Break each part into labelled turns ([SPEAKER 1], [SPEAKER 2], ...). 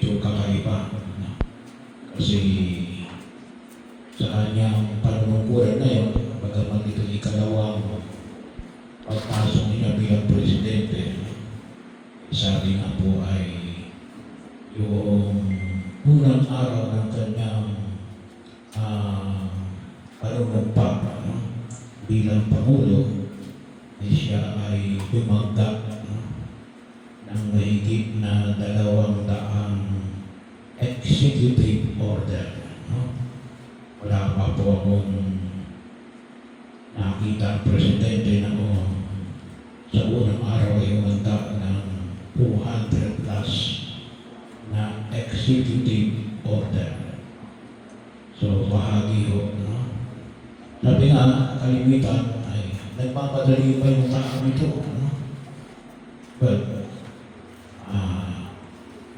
[SPEAKER 1] medyo kakaiba. Kasi sa kanyang panunungkulan na yun, bagaman ito ikalawang pagpasok niya bilang presidente, sabi nga po ay yung unang araw ng kanyang panunumpa bilang Pangulo, siya ay dumagdag ng mahigit na 200 executive order. Wala pa po akong nakita ang presidente na sa unang araw ay umanda ng 200 plus na executive order. So, bahagi ho. Sabi nga, kalimitan ay nagpapadali pa yung tao nito. Well,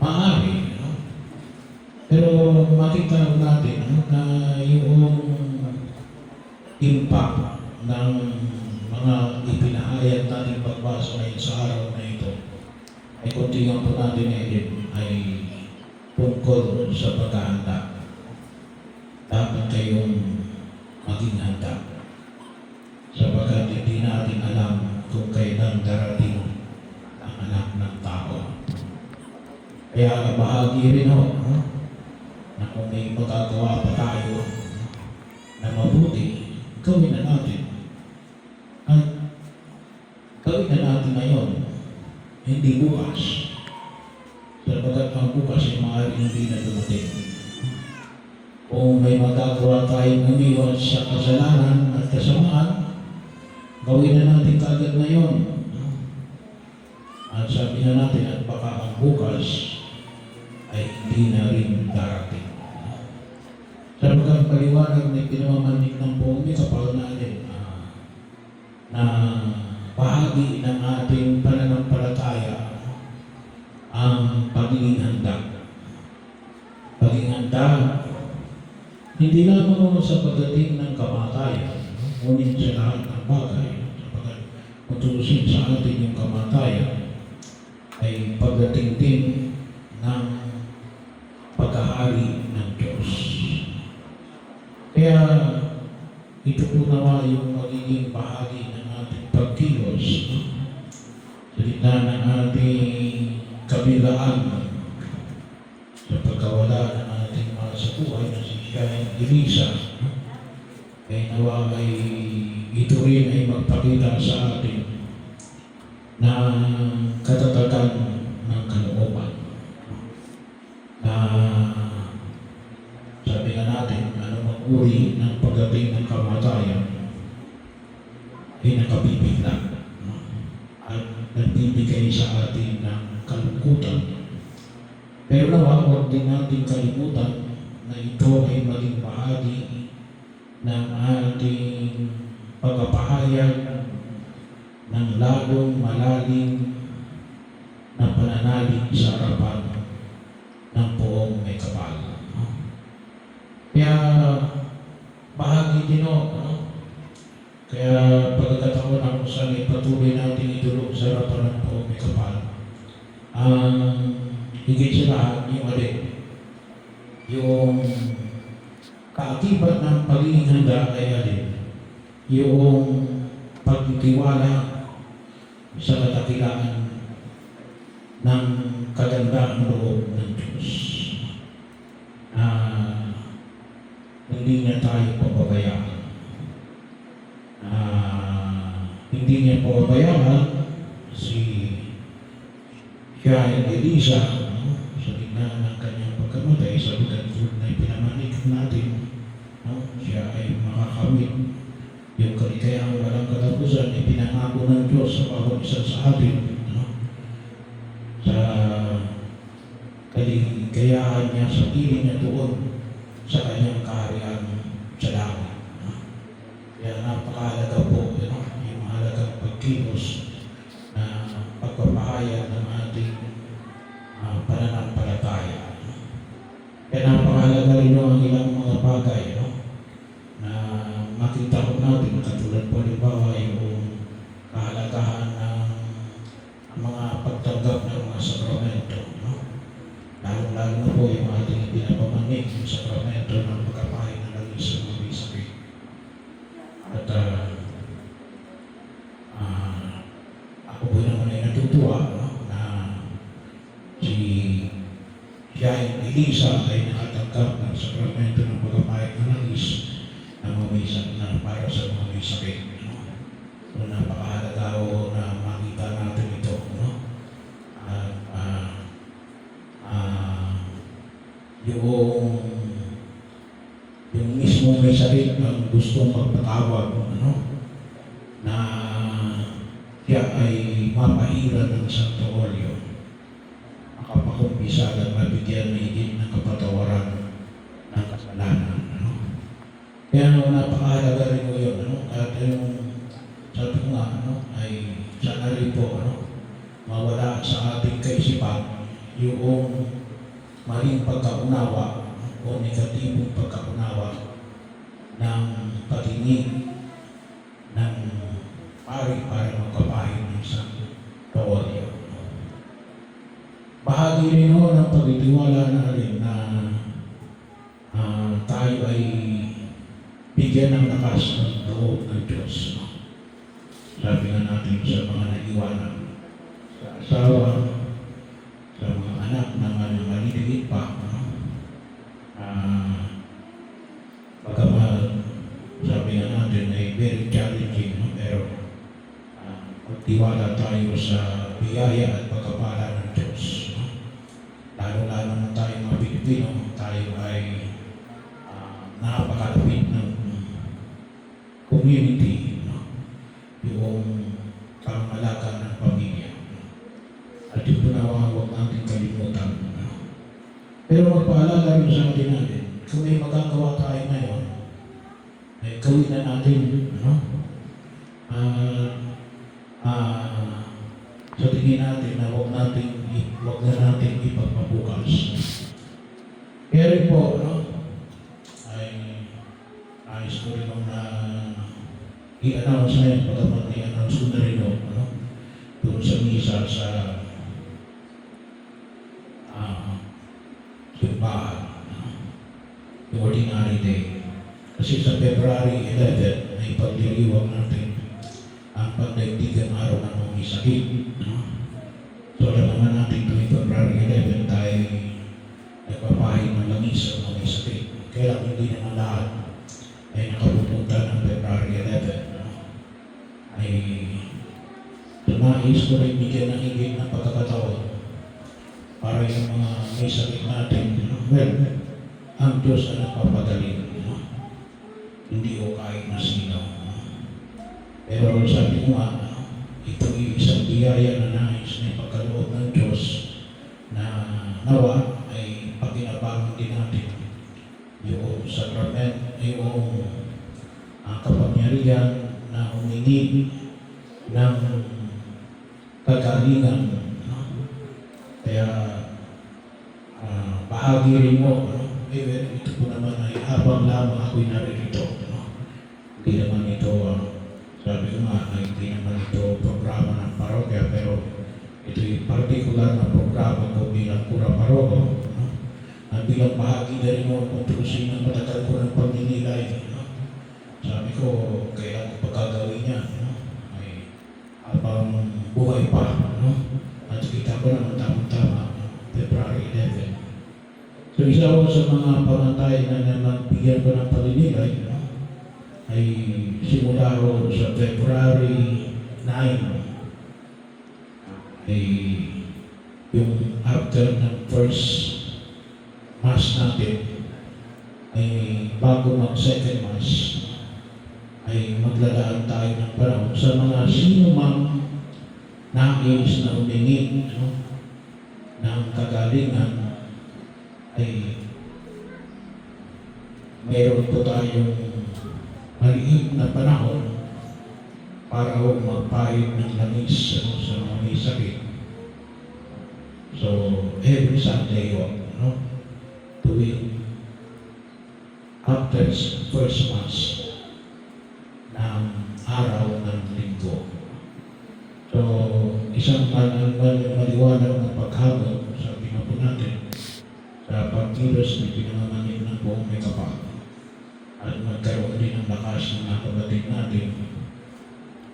[SPEAKER 1] maaari. Pero makita natin na yung impact ng mga ipinahayag natin pagbasa ngayon sa araw na ito ay kuntingan po natin ay tungkol sa paghahanda. Dapat kayong maging handa sapagkat hindi natin alam kung kailan darating ang anak ng tao. Kaya bahagi rin na kung may magagawa pa tayo na mabuti, gawin na natin. At gawin na natin ngayon, hindi bukas. Sapagkat ang bukas ay maaaring hindi na dumating. Kung may magagawa tayong umiwas sa kasalanan at kasamaan, gawin na natin kagad ngayon. At sabi na natin at baka ang bukas ay hindi na rin darating. Sapagkat paliwanag na pinamamanig ng buong may kapal natin na bahagi ng ating pananampalataya ang pagiging handa. Pagiging handa hindi lamang sa pagdating ng kamatayan, ngunit sa lahat ng bagay, sapagkat kung tutusin sa atin yung kamatayan, ay pagdating din ng paghahari ng Diyos. Kaya ito po naman yung magiging bahagi ng ating pagkilos sa gitna ng ating kabilaan sa pagkawala ng ating mga sa buhay na kaya Elisa, kaya nawa ay ito rin ay magpakita sa atin na katatagan ng kalooban. Na sabi nga natin, anumang uri ng pagdating ng kamatayan ay nakabibigla at nagbibigay sa atin ng kalungkutan. Pero nawa, huwag din natin kalimutan na ito ay maging bahagi ng ating pagpapahayag ng lalong malalim na pananalig sa harapan ng buong may kapal. Kaya bahagi din kaya pagkakataon na kung saan ipatuloy natin idulog sa harapan ng buong may kapal, higit sa lahat yung kaakibat ng pagiging handa ay yung pagtitiwala sa kadakilaan ng kagandaang loob ng Diyos. Hindi niya tayo pababayaan. Hindi niya pababayaan siya ay Elisa sa gitna ng kanyang pagkamatay, sa lugar na ipinamanig natin, siya ay makakamit yung kaligayang walang katapusan, ipinangako ng Diyos sa bawat isa sa atin, sa kaligayahan niya sa piling niya doon sa kanyang kaharian sa langit. Kaya napakahalaga po, yung mahalagang pagkilos na pagpapahayag ng ating pananampalataya. Kaya napakahalaga rin ang ilang mga bagay na makita ko natin, katulad po halimbawa yung kahalagahan ng mga pagtanggap ng mga sakramento. Lalo-lalo na po yung ating pinapamangkin, yung sakramento ng pagkapahin ng langis sa mga may sakit. At ako po naman ay natutuwa, no, na si Yain Elisa ay nakatanggap ng sakramento ng pagkapahin ng langis na mga may sakit, na para sa mga may sakit. No? So, napakahalaga ho na makita natin ito. No? At yung mismo may sakit ang gustong magpatawag, ano, na siya ay mapahira ng Santo Oreo, makapakumpisa at mabigyan ng higit ng kapatawaran ng kasalanan. Ano? Kaya napakahalaga rin mo yun. Ano? At yung sabi ko nga, ano, ay sana rin po, ano, mawala sa ating kaisipan yung maling pagkaunawa o negatibong pagkaunawa ng patingin ng pari para magkapahin ng Santo Oreo. Bahagi rin ho ng pagtitiwala natin na tayo ay bigyan ng lakas ng loob ng Diyos. Sabi nga natin sa mga naiwanan, sa asawa, sa mga anak na maliliit pa, bagamat sabi nga natin ay very challenging, no? Pero magtiwala tayo sa biyaya at pagkapala ng Diyos. No? Lalo-lalo na tayo mga Pilipino, tayo ay napakalapit ng community, no? Yung pangalaga ng pamilya. At yung punawa, huwag natin kalimutan. No? Pero magpaalala rin sa atin natin, kung may magagawa tayo ngayon, ay gawin na natin, no? Sa tingin natin na huwag na natin ipagpabukas. Kaya rin po, no? Ay nais ko rin na i-announce na yun, pagkaman i-announce ko na rin, no? Doon sa misa sa simbahan, yung ordinary day. Kasi sa February 11 ay pagdiriwang natin ang pagdaigdigang araw ng mga may sakit. No? So alam naman natin tuwing February 11 tayo nagpapahin ng langis sa mga may sakit. Kaya lang hindi naman lahat ay nakapupunta ng February 11. No? Ay tumais ko rin bigyan ng higit ng pagkakataon para yung mga may sakit natin, well, ang Diyos ang nagpapagaling. Hindi ko kahit na sino. Pero sabi ko nga, ito ay isang biyaya na nais na ipagkaloob ng Diyos na nawa ay pagkinabangan din natin yung sakrament, yung kapangyarihan na humingi ng kagalingan. Kaya bahagi rin mo, ito po naman ay habang lamang ako'y naririto. Hindi naman ito, sabi ko nga, hindi naman ito programa ng parokya, pero ito'y particular na programa ko bilang kura paroko. At bilang bahagi na rin mo kung tusin ang matagal ko ng pagninilay. Sabi ko, kailan ko pagkagawin niya, ay habang buhay pa. At kita ko naman tamang-tama, February 11. So isa ko sa mga pamantay na nagbigyan ko ng paninilay, ay simula ko sa February 9, ay yung after ng first mass natin, ay bago mag-second mass, ay maglalaan tayo ng panahon sa mga sino mang nais na humingi, ng kagalingan, ay mayroon po tayong maliit na panahon para huwag magpahid ng langis sa mga may sakit. So, every Sunday tuwing after first Mass ng araw ng linggo. So, isang maliwanag na paghabol, sabi nga po natin, natin ang lakas ng mga kapatid natin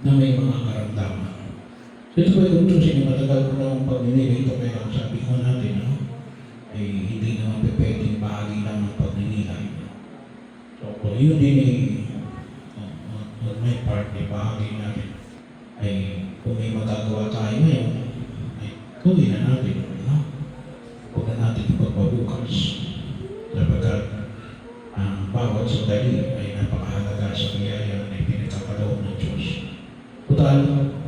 [SPEAKER 1] na may mga karamdaman. So ito po yung tutusin, matagal ko na ang pagninilay ito, kaya ang sabi ko natin, ay hindi naman pwedeng bahagi lang ng pagninilay. So kung yun din on my part, ay bahagi natin, ay kung may magagawa tayo ngayon, ay gawin na natin, huwag na natin ipagpabukas. Sapagkat ang bawat sandali ay napakahalaga sa biyaya na pinagkakaloon ng Diyos. Total,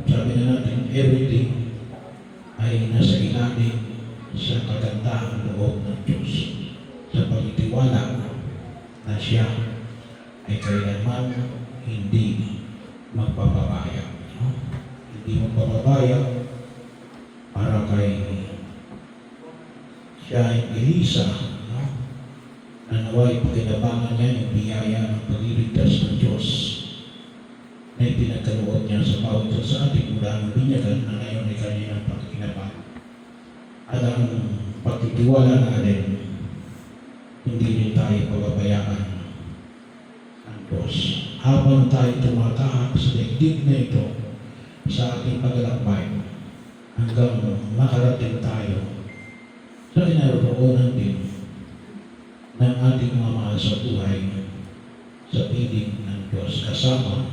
[SPEAKER 1] sabi na natin, everything ay nasa ilalim sa kagandahan loob ng Diyos. Sa pagtitiwala na siya ay kailanman hindi magpapabaya. Hindi magpapabaya para kay siya ay Elisa, na naway pakinabangan niya yung biyaya ng pagliligtas ng Diyos na ipinagkaloob niya sa bawat isa sa ating mula ng binyagan na ngayon ay kanyang pakinabangan. At ang pagtitiwala natin, hindi rin tayo pababayaan ng Diyos. Habang tayo tumatahak sa daigdig na ito sa ating paglalakbay hanggang makarating tayo sa kinaroroonan din ng ating mga mahal sa buhay sa piling ng Diyos kasama